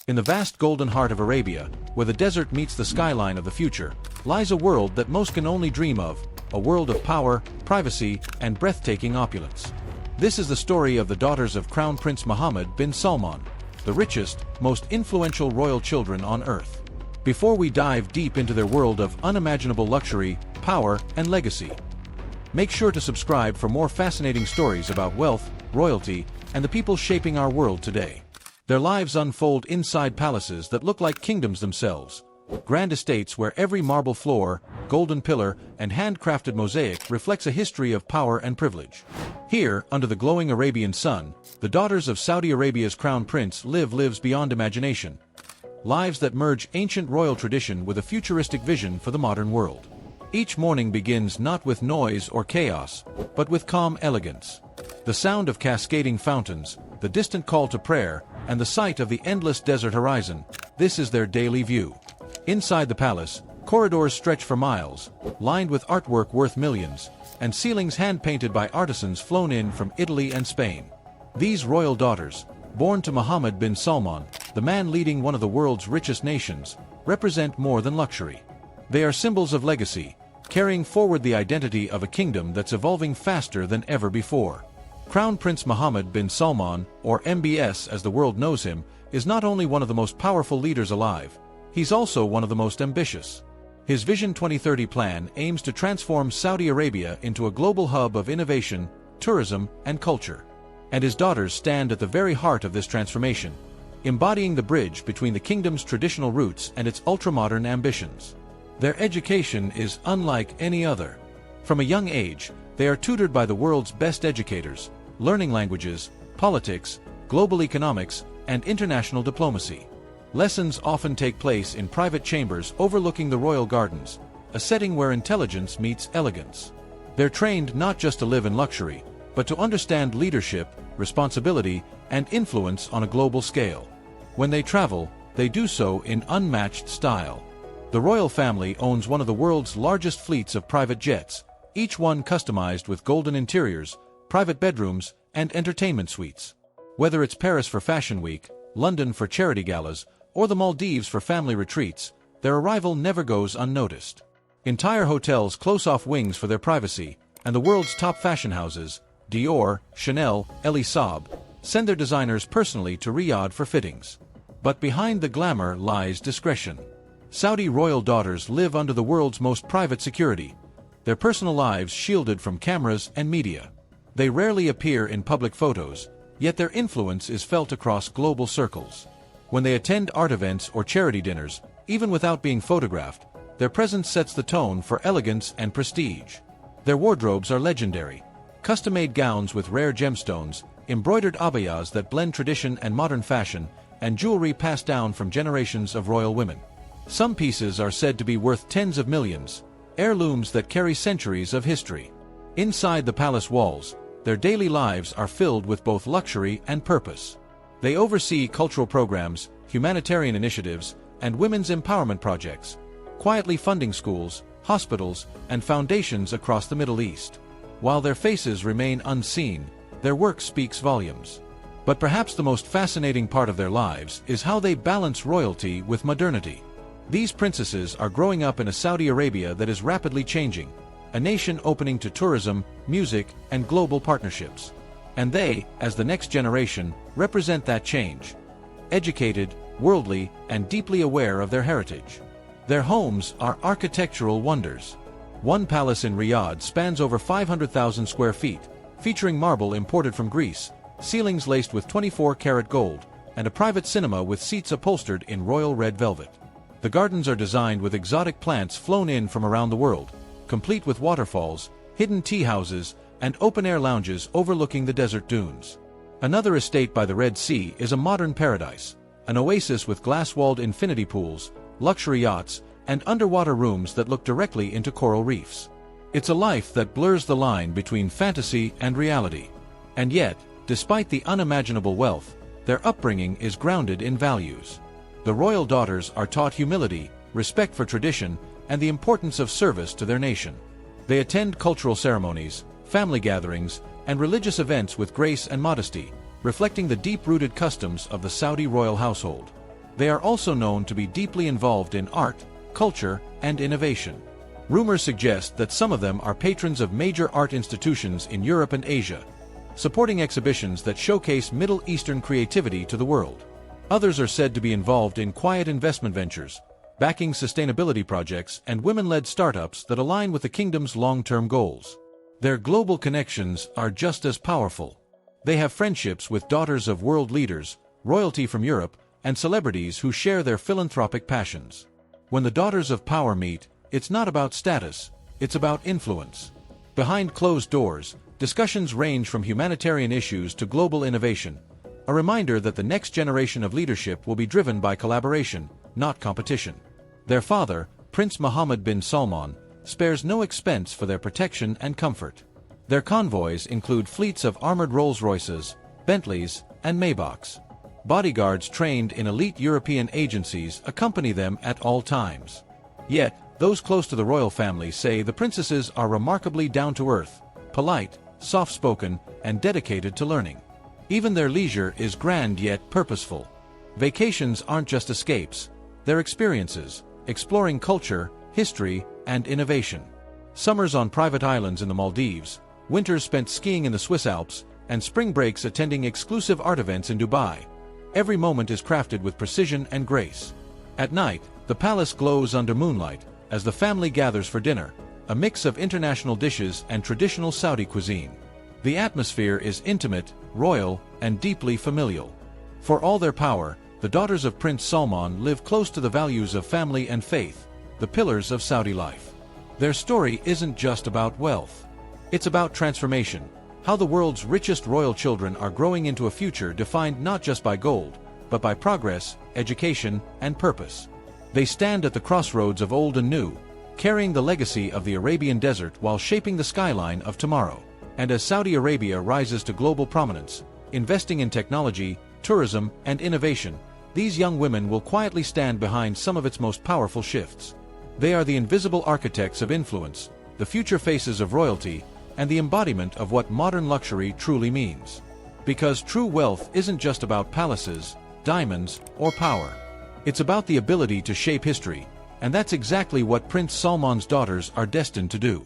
In the vast golden heart of Arabia, where the desert meets the skyline of the future, lies a world that most can only dream of, a world of power, privacy, and breathtaking opulence. This is the story of the daughters of Crown Prince Mohammed bin Salman, the richest, most influential royal children on earth. Before we dive deep into their world of unimaginable luxury, power, and legacy, make sure to subscribe for more fascinating stories about wealth, royalty, and the people shaping our world today. Their lives unfold inside palaces that look like kingdoms themselves, grand estates where every marble floor, golden pillar, and handcrafted mosaic reflects a history of power and privilege. Here, under the glowing Arabian sun, the daughters of Saudi Arabia's crown prince lives beyond imagination. Lives that merge ancient royal tradition with a futuristic vision for the modern world. Each morning begins not with noise or chaos, but with calm elegance. The sound of cascading fountains, the distant call to prayer, and the sight of the endless desert horizon, this is their daily view. Inside the palace, corridors stretch for miles, lined with artwork worth millions, and ceilings hand-painted by artisans flown in from Italy and Spain. These royal daughters, born to Mohammed bin Salman, the man leading one of the world's richest nations, represent more than luxury. They are symbols of legacy, carrying forward the identity of a kingdom that's evolving faster than ever before. Crown Prince Mohammed bin Salman, or MBS as the world knows him, is not only one of the most powerful leaders alive, he's also one of the most ambitious. His Vision 2030 plan aims to transform Saudi Arabia into a global hub of innovation, tourism, and culture. And his daughters stand at the very heart of this transformation, embodying the bridge between the kingdom's traditional roots and its ultra-modern ambitions. Their education is unlike any other. From a young age, they are tutored by the world's best educators, learning languages, politics, global economics, and international diplomacy. Lessons often take place in private chambers overlooking the royal gardens, a setting where intelligence meets elegance. They're trained not just to live in luxury, but to understand leadership, responsibility, and influence on a global scale. When they travel, they do so in unmatched style. The royal family owns one of the world's largest fleets of private jets, each one customized with golden interiors, private bedrooms, and entertainment suites. Whether it's Paris for Fashion Week, London for charity galas, or the Maldives for family retreats, their arrival never goes unnoticed. Entire hotels close off wings for their privacy, and the world's top fashion houses, Dior, Chanel, Elie Saab, send their designers personally to Riyadh for fittings. But behind the glamour lies discretion. Saudi royal daughters live under the world's most private security, their personal lives shielded from cameras and media. They rarely appear in public photos, yet their influence is felt across global circles. When they attend art events or charity dinners, even without being photographed, their presence sets the tone for elegance and prestige. Their wardrobes are legendary. Custom-made gowns with rare gemstones, embroidered abayas that blend tradition and modern fashion, and jewelry passed down from generations of royal women. Some pieces are said to be worth tens of millions, heirlooms that carry centuries of history. Inside the palace walls, their daily lives are filled with both luxury and purpose. They oversee cultural programs, humanitarian initiatives, and women's empowerment projects, quietly funding schools, hospitals, and foundations across the Middle East. While their faces remain unseen, their work speaks volumes. But perhaps the most fascinating part of their lives is how they balance royalty with modernity. These princesses are growing up in a Saudi Arabia that is rapidly changing, a nation opening to tourism, music, and global partnerships. And they, as the next generation, represent that change. Educated, worldly, and deeply aware of their heritage. Their homes are architectural wonders. One palace in Riyadh spans over 500,000 square feet, featuring marble imported from Greece, ceilings laced with 24-karat gold, and a private cinema with seats upholstered in royal red velvet. The gardens are designed with exotic plants flown in from around the world, complete with waterfalls, hidden tea houses, and open-air lounges overlooking the desert dunes. Another estate by the Red Sea is a modern paradise, an oasis with glass-walled infinity pools, luxury yachts, and underwater rooms that look directly into coral reefs. It's a life that blurs the line between fantasy and reality. And yet, despite the unimaginable wealth, their upbringing is grounded in values. The royal daughters are taught humility, respect for tradition, and the importance of service to their nation. They attend cultural ceremonies, family gatherings, and religious events with grace and modesty, reflecting the deep-rooted customs of the Saudi royal household. They are also known to be deeply involved in art, culture, and innovation. Rumors suggest that some of them are patrons of major art institutions in Europe and Asia, supporting exhibitions that showcase Middle Eastern creativity to the world. Others are said to be involved in quiet investment ventures, backing sustainability projects and women-led startups that align with the kingdom's long-term goals. Their global connections are just as powerful. They have friendships with daughters of world leaders, royalty from Europe, and celebrities who share their philanthropic passions. When the daughters of power meet, it's not about status, it's about influence. Behind closed doors, discussions range from humanitarian issues to global innovation, a reminder that the next generation of leadership will be driven by collaboration, not competition. Their father, Prince Mohammed bin Salman, spares no expense for their protection and comfort. Their convoys include fleets of armored Rolls-Royces, Bentleys, and Maybachs. Bodyguards trained in elite European agencies accompany them at all times. Yet, those close to the royal family say the princesses are remarkably down-to-earth, polite, soft-spoken, and dedicated to learning. Even their leisure is grand yet purposeful. Vacations aren't just escapes, they're experiences, exploring culture, history, and innovation. Summers on private islands in the Maldives, winters spent skiing in the Swiss Alps, and spring breaks attending exclusive art events in Dubai. Every moment is crafted with precision and grace. At night, the palace glows under moonlight as the family gathers for dinner, a mix of international dishes and traditional Saudi cuisine. The atmosphere is intimate, royal, and deeply familial. For all their power, the daughters of Prince Salman live close to the values of family and faith, the pillars of Saudi life. Their story isn't just about wealth. It's about transformation, how the world's richest royal children are growing into a future defined not just by gold, but by progress, education, and purpose. They stand at the crossroads of old and new, carrying the legacy of the Arabian desert while shaping the skyline of tomorrow. And as Saudi Arabia rises to global prominence, investing in technology, tourism, and innovation, these young women will quietly stand behind some of its most powerful shifts. They are the invisible architects of influence, the future faces of royalty, and the embodiment of what modern luxury truly means. Because true wealth isn't just about palaces, diamonds, or power. It's about the ability to shape history, and that's exactly what Prince Salman's daughters are destined to do.